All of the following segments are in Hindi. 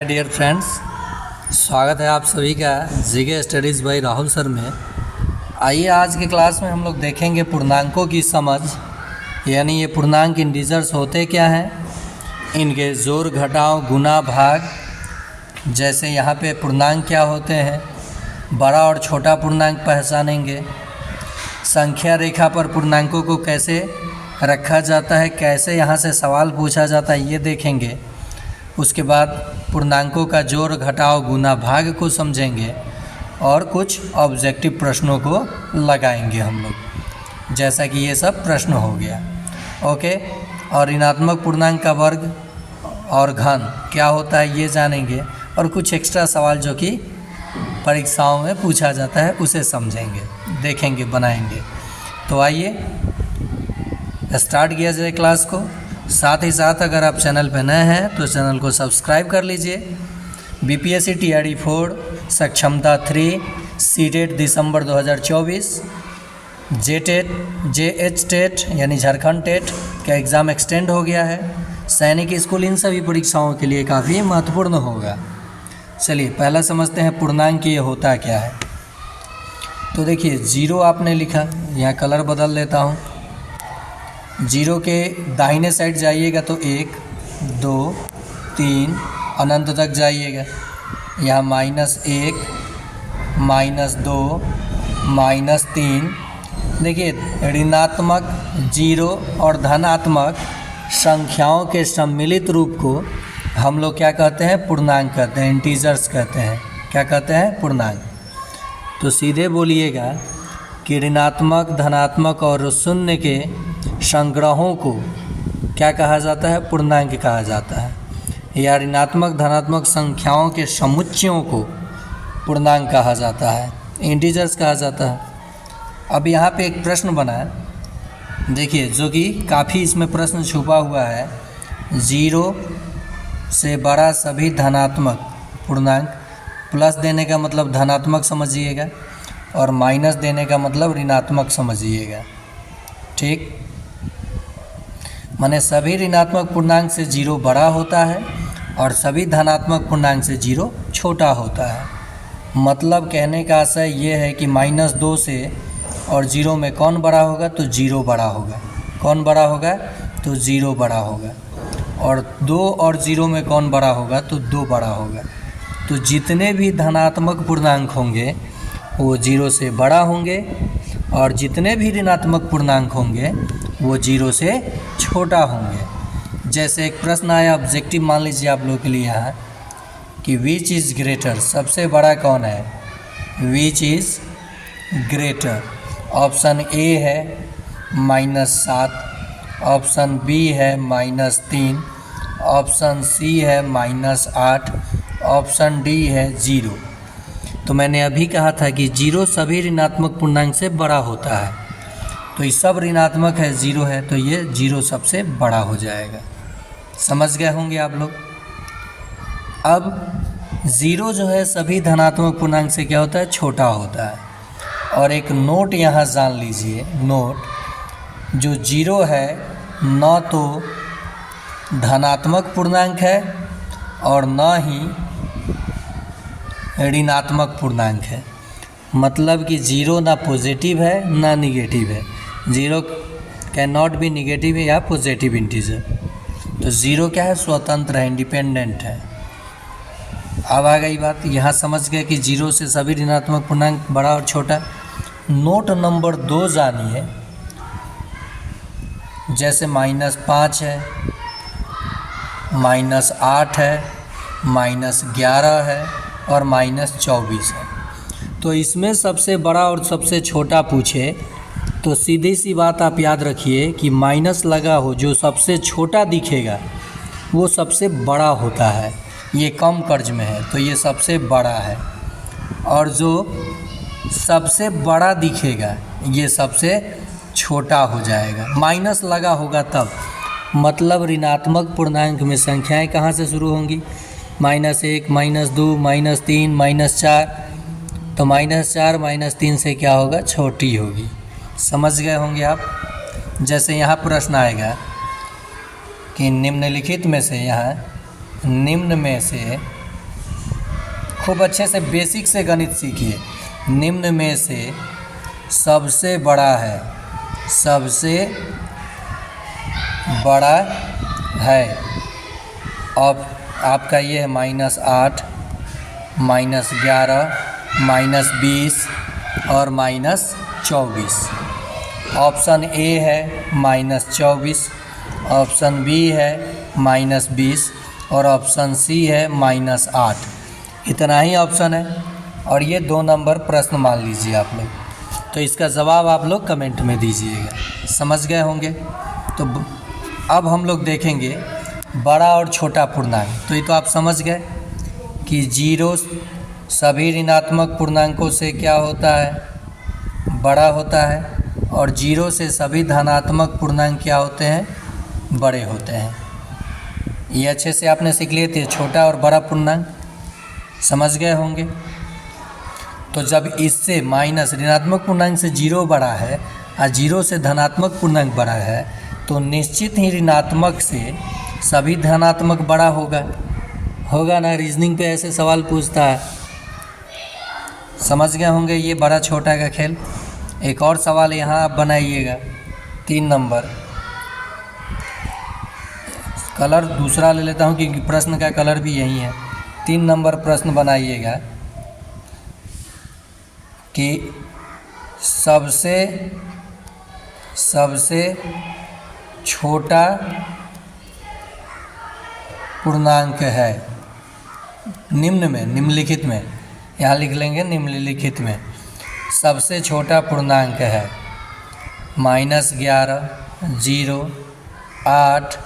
डियर फ्रेंड्स, स्वागत है आप सभी का GK studies by Rahul sir में। आइए आज के क्लास में हम लोग देखेंगे पूर्णांकों की समझ, यानी ये पूर्णांक इंटीजर्स होते क्या हैं, इनके जोड़ घटाव गुना भाग, जैसे यहाँ पे पूर्णांक क्या होते हैं, बड़ा और छोटा पूर्णांक पहचानेंगे, संख्या रेखा पर पूर्णांकों को कैसे रखा जाता है, कैसे यहाँ से सवाल पूछा जाता है ये देखेंगे। उसके बाद पूर्णांकों का जोड़ घटाव गुना भाग को समझेंगे और कुछ ऑब्जेक्टिव प्रश्नों को लगाएंगे हम लोग, जैसा कि ये सब प्रश्न हो गया। ओके, और ऋणात्मक पूर्णांक का वर्ग और घन क्या होता है ये जानेंगे, और कुछ एक्स्ट्रा सवाल जो कि परीक्षाओं में पूछा जाता है उसे समझेंगे, देखेंगे, बनाएंगे। तो आइए स्टार्ट किया जाए क्लास को। साथ ही साथ अगर आप चैनल पर नए हैं तो चैनल को सब्सक्राइब कर लीजिए। बीपीएससी टीआरडी 4 सक्षमता 3 सीटेट दिसंबर 2024, जेटेट जेएच टेट यानी झारखंड टेट का एग्ज़ाम एक्सटेंड हो गया है। सैनिक स्कूल इन सभी परीक्षाओं के लिए काफ़ी महत्वपूर्ण होगा। चलिए पहला समझते हैं पूर्णांक ये होता क्या है। तो देखिए जीरो आपने लिखा, यहाँ कलर बदल देता हूँ। जीरो के दाहिने साइड जाइएगा तो 1 2 3 अनंत तक जाइएगा, यहाँ -1 -2 -3। देखिए ऋणात्मक जीरो और धनात्मक संख्याओं के सम्मिलित रूप को हम लोग क्या कहते हैं, पूर्णांक कहते हैं, इंटीजर्स कहते हैं। क्या कहते हैं, पूर्णांक। तो सीधे बोलिएगा कि ऋणात्मक धनात्मक और शून्य के संग्रहों को क्या कहा जाता है, पूर्णांक कहा जाता है। या ऋणात्मक धनात्मक संख्याओं के समुच्चयों को पूर्णांक कहा जाता है, इंटीजर्स कहा जाता है। अब यहाँ पे एक प्रश्न बना है, देखिए, जो कि काफ़ी इसमें प्रश्न छुपा हुआ है। जीरो से बड़ा सभी धनात्मक पूर्णांक, प्लस देने का मतलब धनात्मक समझिएगा और माइनस देने का मतलब ऋणात्मक समझिएगा। ठीक, माने सभी ऋणात्मक पूर्णांक से जीरो बड़ा होता है और सभी धनात्मक पूर्णांक से जीरो छोटा होता है। मतलब कहने का आशय ये है कि -2 से और जीरो में कौन बड़ा होगा, तो जीरो बड़ा होगा। कौन बड़ा होगा, तो जीरो बड़ा होगा। और 2 और जीरो में कौन बड़ा होगा, तो 2 बड़ा होगा। तो जितने भी धनात्मक पूर्णांक होंगे वो जीरो से बड़ा होंगे और जितने भी ऋणात्मक पूर्णांक होंगे वो जीरो से छोटा होंगे। जैसे एक प्रश्न आया ऑब्जेक्टिव, मान लीजिए आप लोगों के लिए यहाँ कि विच इज़ ग्रेटर, सबसे बड़ा कौन है, which is greater. Option A है -7, ऑप्शन बी है -3, ऑप्शन सी है -8, ऑप्शन डी है 0। तो मैंने अभी कहा था कि जीरो सभी ऋणात्मक पूर्णांक से बड़ा होता है, तो ये सब ऋणात्मक है, जीरो है, तो ये जीरो सबसे बड़ा हो जाएगा। समझ गए होंगे आप लोग। अब ज़ीरो जो है सभी धनात्मक पूर्णांक से क्या होता है, छोटा होता है। और एक नोट यहाँ जान लीजिए, नोट, जो जीरो है न तो धनात्मक पूर्णांक है और न ही ऋणात्मक पूर्णांक है। मतलब कि जीरो ना पॉजिटिव है ना निगेटिव है। Zero can not be negative या पॉजिटिव इंटीजर। तो ज़ीरो क्या है, स्वतंत्र है, इंडिपेंडेंट है। अब आ गई बात, यहाँ समझ गए कि जीरो से सभी ऋणात्मक पूर्णांक बड़ा और छोटा। नोट नंबर 2 जानिए, जैसे -5 है, -8 है, -11 है और -24 है। तो इसमें सबसे बड़ा और सबसे छोटा पूछे तो सीधी सी बात आप याद रखिए कि माइनस लगा हो, जो सबसे छोटा दिखेगा वो सबसे बड़ा होता है। ये कम कर्ज में है तो ये सबसे बड़ा है, और जो सबसे बड़ा दिखेगा ये सबसे छोटा हो जाएगा। माइनस लगा होगा तब, मतलब ऋणात्मक पूर्णांक में संख्याएं कहाँ से शुरू होंगी, -1 -2 -3 -4। तो -4 -3 से क्या होगा, छोटी होगी। समझ गए होंगे आप। जैसे यहाँ प्रश्न आएगा कि निम्नलिखित में से, यहाँ निम्न में से खूब अच्छे से बेसिक से गणित सीखिए। निम्न में से सबसे बड़ा है, सबसे बड़ा है। अब आपका ये है -8, -11, -20 और -24। ऑप्शन ए है -24, ऑप्शन बी है -20 और ऑप्शन सी है -8। इतना ही ऑप्शन है और ये 2 नंबर प्रश्न मान लीजिए आप लोग। तो इसका जवाब आप लोग कमेंट में दीजिएगा। समझ गए होंगे। तो अब हम लोग देखेंगे बड़ा और छोटा पूर्णांक। तो ये तो आप समझ गए कि 0 सभी ऋणात्मक पूर्णांकों से क्या होता है, बड़ा होता है, और 0 से सभी धनात्मक पूर्णांक क्या होते हैं, बड़े होते हैं। ये अच्छे से आपने सीख लिए थे, छोटा और बड़ा पूर्णांक समझ गए होंगे। तो जब इससे माइनस ऋणात्मक पूर्णांक से 0 बड़ा है और 0 से धनात्मक पूर्णांक बड़ा है, तो निश्चित ही ऋणात्मक से सभी धनात्मक बड़ा होगा ना। रीजनिंग पे ऐसे सवाल पूछता है। समझ गए होंगे ये बड़ा छोटा का खेल। एक और सवाल यहाँ आप बनाइएगा 3 नंबर। कलर दूसरा ले लेता हूँ क्योंकि प्रश्न का कलर भी यही है। 3 नंबर प्रश्न बनाइएगा कि सबसे छोटा पूर्णांक है निम्नलिखित में, यहाँ लिख लेंगे निम्नलिखित में सबसे छोटा पूर्णांक है -11, 0, 8,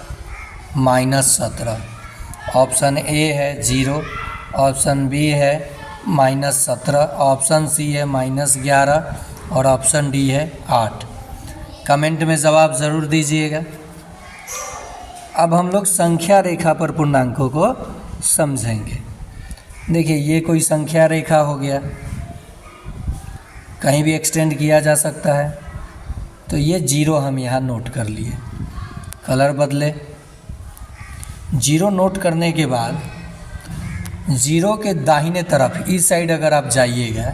-17। ऑप्शन ए है 0, ऑप्शन बी है -17, ऑप्शन सी है -11 और ऑप्शन डी है 8। कमेंट में जवाब ज़रूर दीजिएगा। अब हम लोग संख्या रेखा पर पूर्णांकों को समझेंगे। देखिए ये कोई संख्या रेखा हो गया, कहीं भी एक्सटेंड किया जा सकता है। तो ये 0 हम यहाँ नोट कर लिए, कलर बदले। 0 नोट करने के बाद 0 के दाहिने तरफ इस साइड अगर आप जाइएगा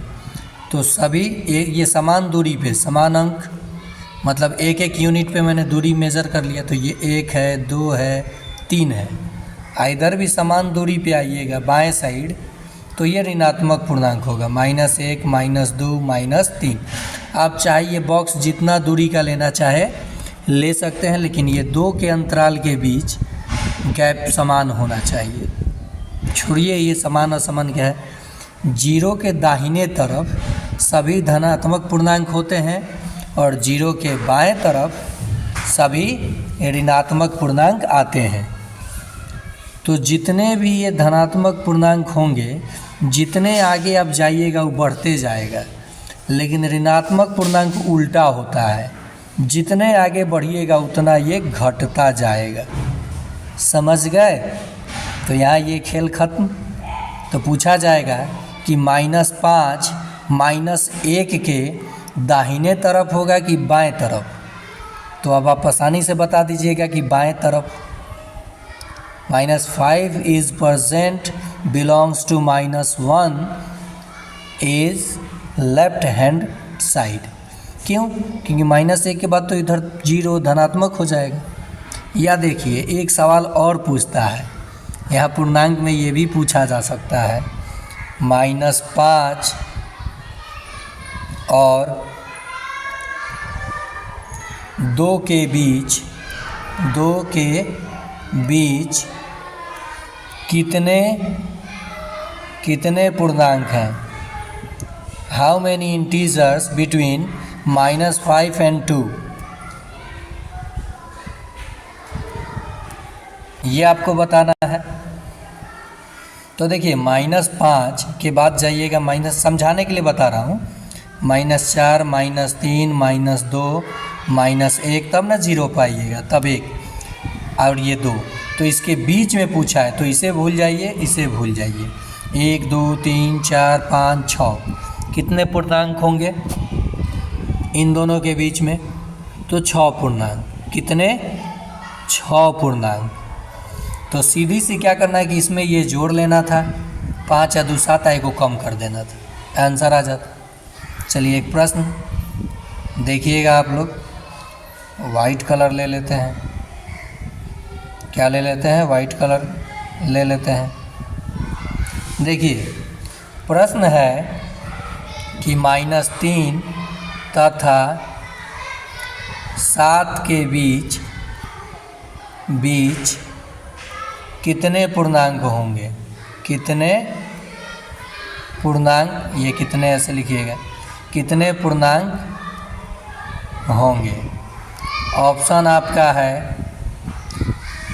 तो सभी ये समान दूरी पे, समान अंक, मतलब एक एक यूनिट पे मैंने दूरी मेज़र कर लिया। तो ये 1 है, 2 है, 3 है। इधर भी समान दूरी पे आइएगा बाएं साइड तो ये ऋणात्मक पूर्णांक होगा, -1, -2, -3। आप चाहे ये बॉक्स जितना दूरी का लेना चाहे ले सकते हैं, लेकिन ये 2 के अंतराल के बीच गैप समान होना चाहिए। छोड़िए ये समान असमान क्या है। 0 के दाहिने तरफ सभी धनात्मक पूर्णांक होते हैं और 0 के बाएं तरफ सभी ऋणात्मक पूर्णांक आते हैं। तो जितने भी ये धनात्मक पूर्णांक होंगे, जितने आगे आप जाइएगा वो बढ़ते जाएगा, लेकिन ऋणात्मक पूर्णांक उल्टा होता है, जितने आगे बढ़िएगा उतना ये घटता जाएगा। समझ गए। तो यहाँ ये खेल खत्म। तो पूछा जाएगा कि -5 -1 के दाहिने तरफ होगा कि बाएं तरफ। तो अब आप आसानी से बता दीजिएगा कि बाएं तरफ। -5 is percent belongs to -1 is left hand side. क्यों? क्योंकि -1 के बाद तो इधर 0 धनात्मक हो जाएगा। या देखिए एक सवाल और पूछता है, यहाँ पूर्णांक में ये भी पूछा जा सकता है, -5 और 2 के बीच कितने पूर्णांक हैं। How many integers between -5 and 2। ये आपको बताना है। तो देखिए -5 के बाद जाइएगा माइनस, समझाने के लिए बता रहा हूँ, -4, -3, -2, -1, तब ना 0 पाइएगा, तब 1 और ये 2। तो इसके बीच में पूछा है तो इसे भूल जाइए, इसे भूल जाइए। 1, 2, 3, 4, 5, 6 कितने पूर्णांक होंगे इन दोनों के बीच में? तो 6 पूर्णांक। कितने? 6 पूर्णांक। तो सीधी सी क्या करना है कि इसमें ये जोड़ लेना था 5 या 2 7 आई को कम कर देना था, आंसर आ जाता। चलिए एक प्रश्न देखिएगा आप लोग, वाइट कलर ले लेते हैं, क्या ले लेते हैं, वाइट कलर ले लेते हैं। देखिए प्रश्न है कि -3 तथा 7 के बीच कितने पूर्णांक होंगे, कितने पूर्णांक, ये कितने ऐसे लिखिएगा, कितने पूर्णांक होंगे। ऑप्शन आपका है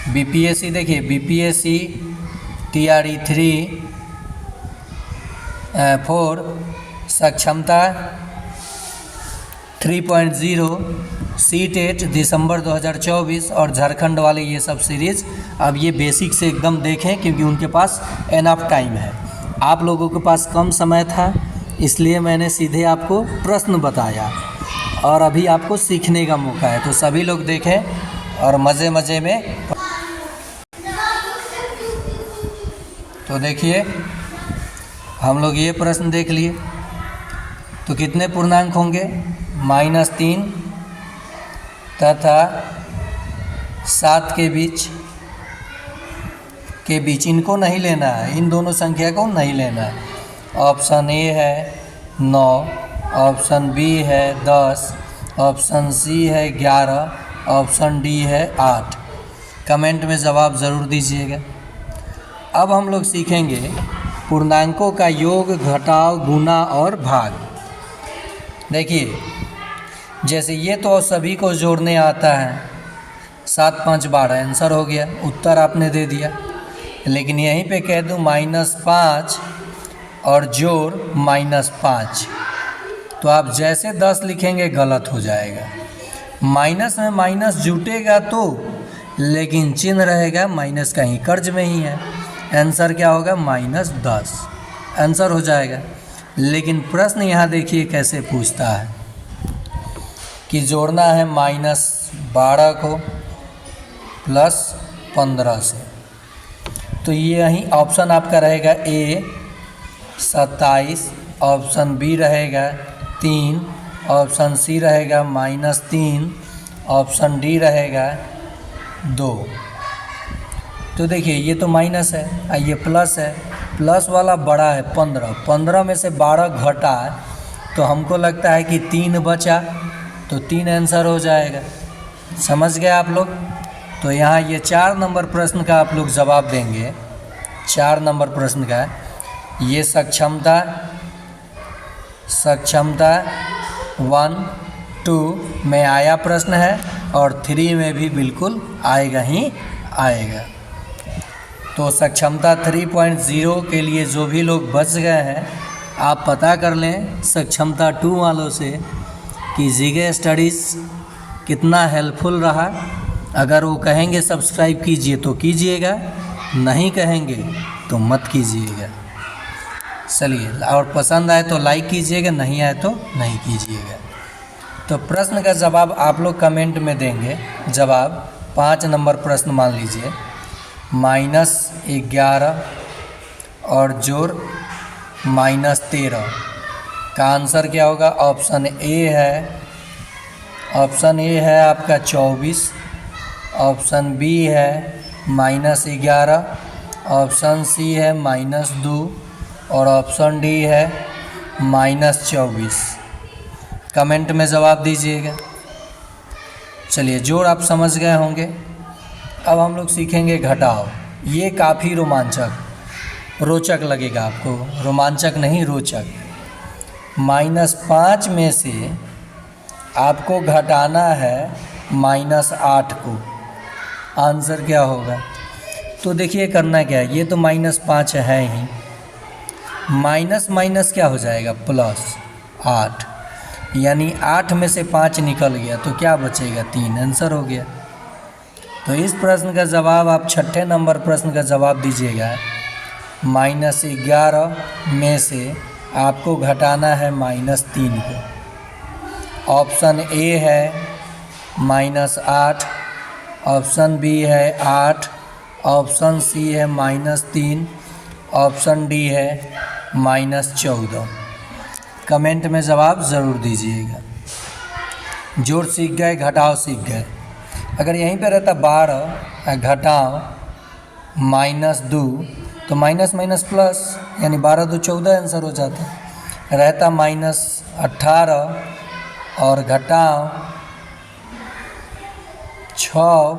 बीपीएससी, देखिए बीपीएससी TRE 4 सक्षमता 3.0, CTET दिसंबर 2024 और झारखंड वाले ये सब सीरीज़। अब ये बेसिक से एकदम देखें क्योंकि उनके पास एनफ टाइम है, आप लोगों के पास कम समय था इसलिए मैंने सीधे आपको प्रश्न बताया और अभी आपको सीखने का मौका है, तो सभी लोग देखें और मज़े मज़े में। तो देखिए हम लोग ये प्रश्न देख लिए, तो कितने पूर्णांक होंगे, -3 तथा 7 के बीच इनको नहीं लेना है, इन दोनों संख्या को नहीं लेना है। ऑप्शन ए है 9, ऑप्शन बी है 10, ऑप्शन सी है 11, ऑप्शन डी है 8। कमेंट में जवाब ज़रूर दीजिएगा। अब हम लोग सीखेंगे पूर्णांकों का योग, घटाव, गुणा और भाग। देखिए जैसे ये तो सभी को जोड़ने आता है, 7 5 12 आंसर हो गया, उत्तर आपने दे दिया। लेकिन यहीं पे कह दूँ -5 और जोड़ -5, तो आप जैसे 10 लिखेंगे गलत हो जाएगा। माइनस में माइनस जुटेगा तो, लेकिन चिन्ह रहेगा माइनस कहीं कर्ज में ही है, आंसर क्या होगा -10 आंसर हो जाएगा। लेकिन प्रश्न यहाँ देखिए कैसे पूछता है कि जोड़ना है -12 को +15 से, तो ये यहीं ऑप्शन आपका रहेगा ए 27, ऑप्शन बी रहेगा 3, ऑप्शन सी रहेगा -3, ऑप्शन डी रहेगा 2। तो देखिए ये तो माइनस है, ये प्लस है, प्लस वाला बड़ा है 15, 15 में से 12 घटा तो हमको लगता है कि 3 बचा, तो 3 आंसर हो जाएगा। समझ गए आप लोग। तो यहाँ ये 4 नंबर प्रश्न का आप लोग जवाब देंगे। 4 नंबर प्रश्न का ये सक्षमता 1 2 में आया प्रश्न है और 3 में भी बिल्कुल आएगा ही आएगा। तो सक्षमता 3.0 के लिए जो भी लोग बच गए हैं आप पता कर लें सक्षमता 2 वालों से कि जीके स्टडीज़ कितना हेल्पफुल रहा। अगर वो कहेंगे सब्सक्राइब कीजिए तो कीजिएगा, नहीं कहेंगे तो मत कीजिएगा। चलिए, और पसंद आए तो लाइक कीजिएगा, नहीं आए तो नहीं कीजिएगा। तो प्रश्न का जवाब आप लोग कमेंट में देंगे। जवाब 5 नंबर प्रश्न मान लीजिए, -11 और जोड़ -13 का आंसर क्या होगा। ऑप्शन ए है आपका 24, ऑप्शन बी है -11, ऑप्शन सी है -2 और ऑप्शन डी है -24। कमेंट में जवाब दीजिएगा। चलिए, जोड़ आप समझ गए होंगे। अब हम लोग सीखेंगे घटाव। ये काफ़ी रोचक लगेगा आपको, रोमांचक नहीं रोचक। -5 में से आपको घटाना है -8 को, आंसर क्या होगा। तो देखिए करना क्या है, ये तो -5 है ही, माइनस माइनस क्या हो जाएगा +8, यानी 8 में से 5 निकल गया तो क्या बचेगा 3, आंसर हो गया। तो इस प्रश्न का जवाब आप 6ठे नंबर प्रश्न का जवाब दीजिएगा। -11 में से आपको घटाना है -3 को। ऑप्शन ए है -8, ऑप्शन बी है 8, ऑप्शन सी है -3, ऑप्शन डी है -14। कमेंट में जवाब ज़रूर दीजिएगा। जोड़ सीख गए, घटाव सीख गए। अगर यहीं पे रहता 12 घटाव -2 तो माइनस माइनस प्लस, यानी 12 2 14 आंसर हो जाता। रहता -18 और घटाव 6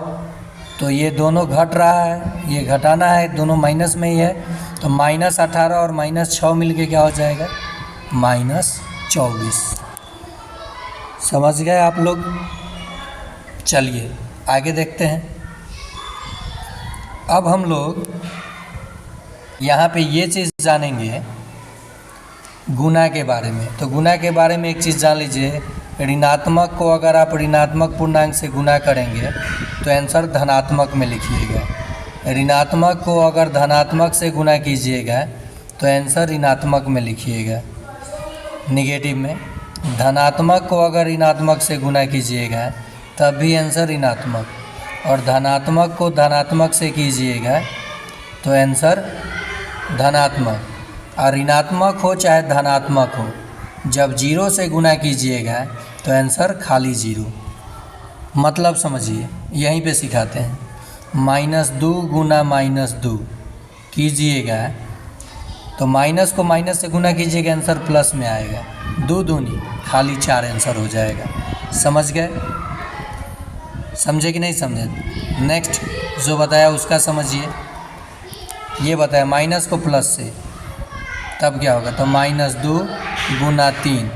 तो ये दोनों घट रहा है, ये घटाना है, दोनों माइनस में ही है, तो -18 और -6 मिलके क्या हो जाएगा, -24। समझ गए आप लोग। चलिए आगे देखते हैं। अब हम लोग यहाँ पे ये चीज़ जानेंगे गुना के बारे में। तो गुना के बारे में एक चीज़ जान लीजिए, ऋणात्मक को अगर आप ऋणात्मक पूर्णांक से गुना करेंगे तो आंसर धनात्मक में लिखिएगा। ऋणात्मक को अगर धनात्मक से गुना कीजिएगा तो आंसर ऋणात्मक में लिखिएगा, निगेटिव में। धनात्मक को अगर ऋणात्मक से गुना कीजिएगा तब भी आंसर ऋणात्मक, और धनात्मक को धनात्मक से कीजिएगा तो आंसर धनात्मक। और ऋणात्मक हो चाहे धनात्मक हो, जब जीरो से गुना कीजिएगा तो आंसर खाली जीरो। मतलब समझिए, यहीं पे सिखाते हैं। -2 गुना -2 कीजिएगा तो माइनस को माइनस से गुना कीजिएगा, आंसर प्लस में आएगा। 2 दूनी खाली 4 आंसर हो जाएगा। समझ गए? समझे कि नहीं समझे? नेक्स्ट जो बताया उसका समझिए। ये बताया माइनस को प्लस से, तब क्या होगा, तो -2 गुना 3,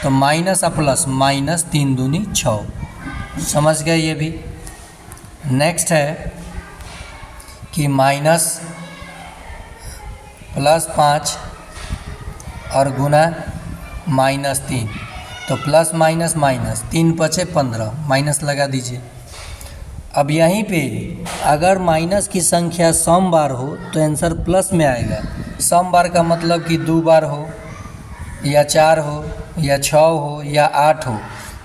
तो माइनस और प्लस, -3 दूनी 6। समझ गए ये भी। नेक्स्ट है कि माइनस +5 और गुना -3, तो प्लस माइनस माइनस, 3 बचे 15, माइनस लगा दीजिए। अब यहीं पे अगर माइनस की संख्या सम बार हो तो आंसर प्लस में आएगा। सम बार का मतलब कि 2 बार हो या 4 हो या 6 हो या 8 हो।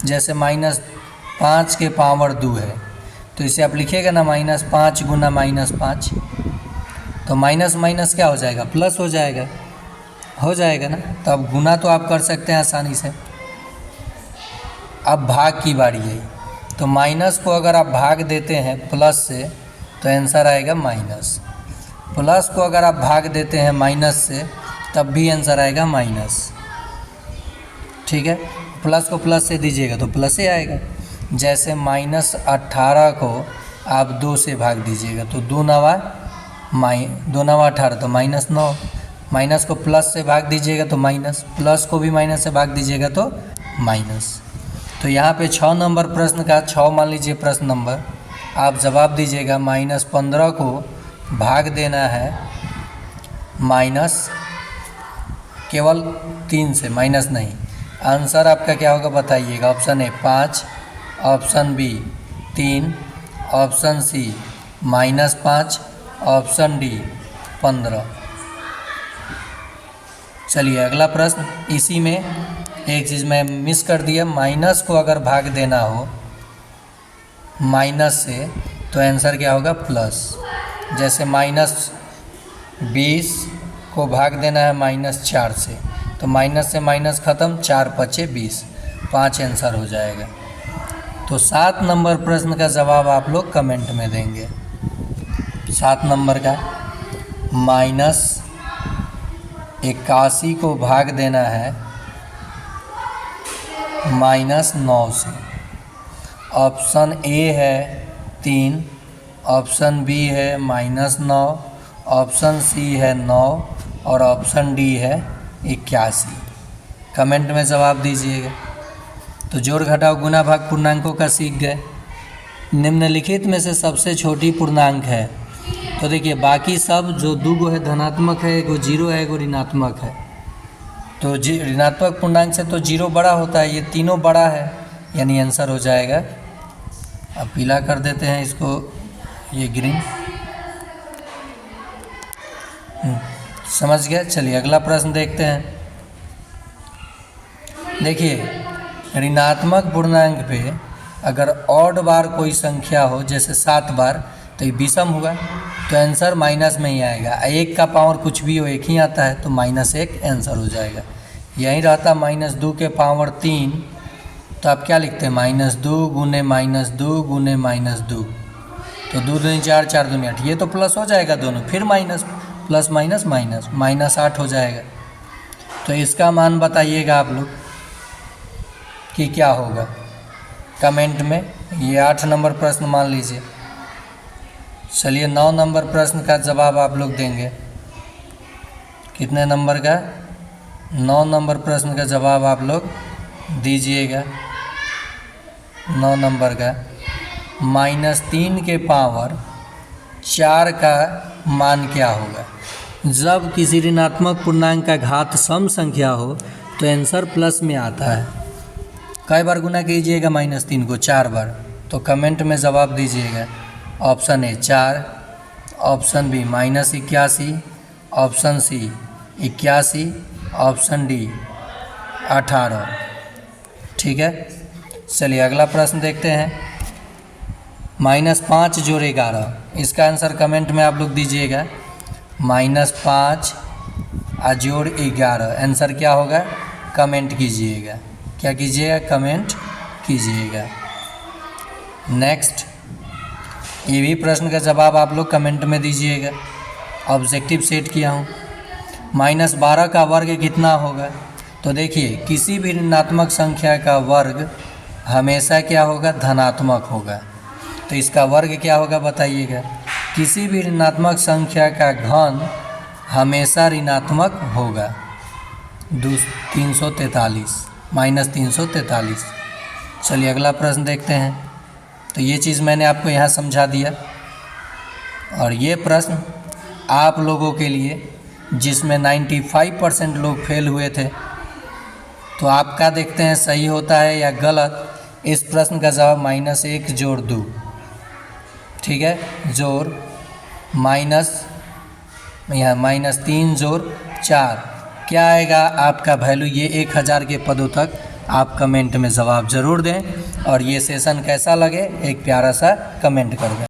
जैसे -5 के पावर 2 है तो इसे आप लिखिएगा ना, -5 गुना -5, तो माइनस माइनस क्या हो जाएगा, प्लस हो जाएगा, ना। तो अब गुना तो आप कर सकते हैं आसानी से। अब भाग की बारी है, तो माइनस को अगर आप भाग देते हैं प्लस से तो आंसर आएगा माइनस। प्लस को अगर आप भाग देते हैं माइनस से तब भी आंसर आएगा माइनस। ठीक है, प्लस को प्लस से दीजिएगा तो प्लस ही आएगा। जैसे -18 को आप 2 से भाग दीजिएगा तो 2 नवा 18, तो -9। माइनस को प्लस से भाग दीजिएगा तो माइनस, प्लस को भी माइनस से भाग दीजिएगा तो माइनस। तो यहाँ पे 6 नंबर प्रश्न का 6 मान लीजिए प्रश्न नंबर, आप जवाब दीजिएगा। -15 को भाग देना है माइनस केवल 3 से, माइनस नहीं। आंसर आपका क्या होगा बताइएगा। Option A 5, option B 3, option C -5, option D 15। चलिए अगला प्रश्न। इसी में एक चीज़ मैं मिस कर दिया, माइनस को अगर भाग देना हो माइनस से तो आंसर क्या होगा, प्लस। जैसे -20 को भाग देना है -4 से, तो माइनस से माइनस ख़त्म, 4 बचे 20, 5 आंसर हो जाएगा। तो 7 नंबर प्रश्न का जवाब आप लोग कमेंट में देंगे। 7 नंबर का -81 को भाग देना है -9 से। ऑप्शन ए है 3, ऑप्शन बी है -9, ऑप्शन सी है 9 और ऑप्शन डी है 81। कमेंट में जवाब दीजिएगा। तो जोड़ घटाव गुना भाग पूर्णांकों का सीख गए। निम्नलिखित में से सबसे छोटी पूर्णांक है, तो देखिए बाकी सब जो 2 गो है धनात्मक है, एगो 0 है, एगो ऋणात्मक है। तो ऋणात्मक पूर्णांक से तो 0 बड़ा होता है, ये तीनों बड़ा है, यानी आंसर हो जाएगा। अब पीला कर देते हैं इसको, ये ग्रीन। समझ गया। चलिए अगला प्रश्न देखते हैं। देखिए ऋणात्मक पूर्णांक पे अगर ऑड बार कोई संख्या हो, जैसे 7 बार, तो ये विषम हुआ, तो आंसर माइनस में ही आएगा। एक का पावर कुछ भी हो एक ही आता है, तो -1 आंसर हो जाएगा। यहीं रहता -2 के पावर 3, तो आप क्या लिखते हैं -2 गुने -2 गुने -2, तो 2 दूनी 4, 4 दूनी 8, ये तो प्लस हो जाएगा दोनों, फिर माइनस, प्लस माइनस माइनस, -8 हो जाएगा। तो इसका मान बताइएगा आप लोग कि क्या होगा कमेंट में। ये 8 नंबर प्रश्न मान लीजिए। चलिए 9 नंबर प्रश्न का जवाब आप लोग देंगे। कितने नंबर का? 9 नंबर प्रश्न का जवाब आप लोग दीजिएगा। 9 नंबर का -3 के पावर 4 का मान क्या होगा? जब किसी ऋणात्मक पूर्णांक का घात सम संख्या हो तो आंसर प्लस में आता है। कई बार गुना कीजिएगा -3 को? 4 बार। तो कमेंट में जवाब दीजिएगा। Option A 4, option B -81, option C 81, option D 18। ठीक है, चलिए अगला प्रश्न देखते हैं। -5 जोड़ 11, इसका आंसर कमेंट में आप लोग दीजिएगा। -5 जोड़ 11, आंसर क्या होगा? कमेंट कीजिएगा। क्या कीजिएगा? कमेंट कीजिएगा। नेक्स्ट, ये भी प्रश्न का जवाब आप लोग कमेंट में दीजिएगा। ऑब्जेक्टिव सेट किया हूँ। -12 का वर्ग कितना होगा? तो देखिए, किसी भी ऋणात्मक संख्या का वर्ग हमेशा क्या होगा? धनात्मक होगा। तो इसका वर्ग क्या होगा बताइएगा। किसी भी ऋणात्मक संख्या का घन हमेशा ऋणात्मक होगा। 343 -343। चलिए अगला प्रश्न देखते हैं। तो ये चीज़ मैंने आपको यहाँ समझा दिया, और ये प्रश्न आप लोगों के लिए जिसमें 95% लोग फेल हुए थे, तो आपका देखते हैं सही होता है या गलत। इस प्रश्न का जवाब -1 जोड़ 2, ठीक है, जोड़ यहाँ -3 जोड़ 4, क्या आएगा आपका वैल्यू? ये 1000 के पदों तक आप कमेंट में जवाब ज़रूर दें। और ये सेशन कैसा लगे एक प्यारा सा कमेंट कर दें।